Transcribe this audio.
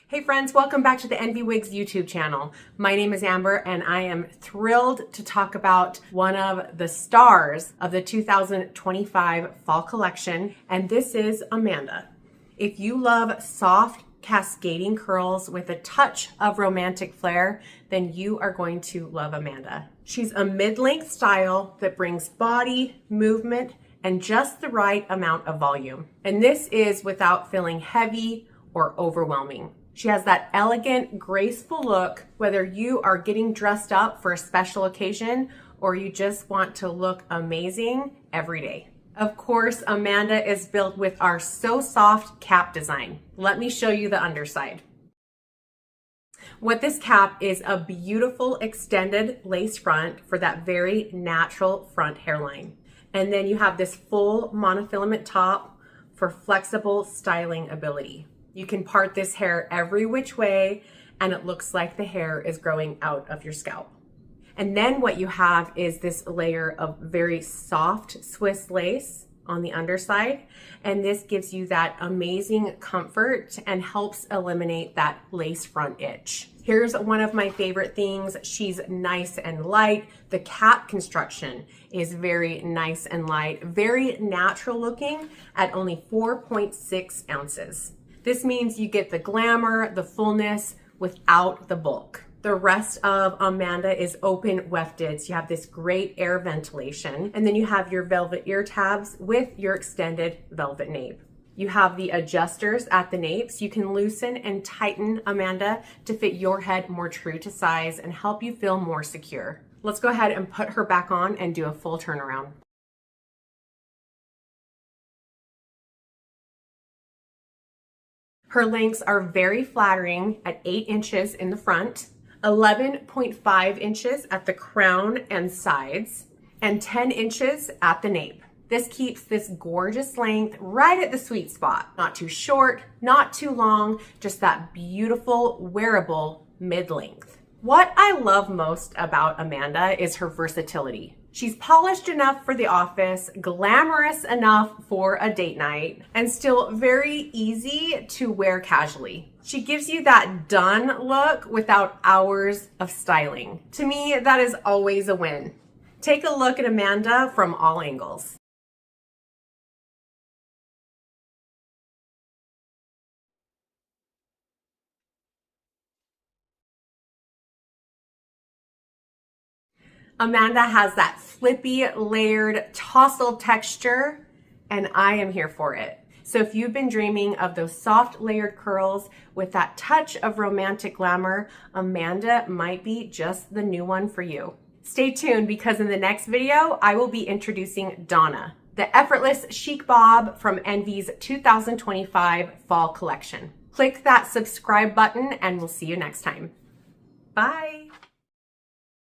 Hey friends, welcome back to the Envy Wigs YouTube channel. My name is Amber and I am thrilled to talk about one of the stars of the 2025 fall collection, and this is Amanda. If you love soft cascading curls with a touch of romantic flair, then you are going to love Amanda. She's a mid-length style that brings body, movement, and just the right amount of volume. And this is without feeling heavy or overwhelming. She has that elegant, graceful look, whether you are getting dressed up for a special occasion or you just want to look amazing every day. Of course, Amanda is built with our SoSoft cap design. Let me show you the underside. What this cap is a beautiful extended lace front for that very natural front hairline. And then you have this full monofilament top for flexible styling ability. You can part this hair every which way and it looks like the hair is growing out of your scalp. And then what you have is this layer of very soft Swiss lace on the underside. And this gives you that amazing comfort and helps eliminate that lace front itch. Here's one of my favorite things. She's nice and light. The cap construction is very nice and light, very natural looking at only 4.6 ounces. This means you get the glamour, the fullness without the bulk. The rest of Amanda is open wefted. So you have this great air ventilation. And then you have your velvet ear tabs with your extended velvet nape. You have the adjusters at the nape, so you can loosen and tighten Amanda to fit your head more true to size and help you feel more secure. Let's go ahead and put her back on and do a full turnaround. Her lengths are very flattering at 8 inches in the front, 11.5 inches at the crown and sides, and 10 inches at the nape. This keeps this gorgeous length right at the sweet spot. Not too short, not too long, just that beautiful wearable mid-length. What I love most about Amanda is her versatility. She's polished enough for the office, glamorous enough for a date night, and still very easy to wear casually. She gives you that done look without hours of styling. To me, that is always a win. Take a look at Amanda from all angles. Amanda has that flippy, layered, tousled texture, and I am here for it. So if you've been dreaming of those soft, layered curls with that touch of romantic glamour, Amanda might be just the new one for you. Stay tuned because in the next video, I will be introducing Donna, the effortless chic bob from Envy's 2025 fall collection. Click that subscribe button and we'll see you next time. Bye.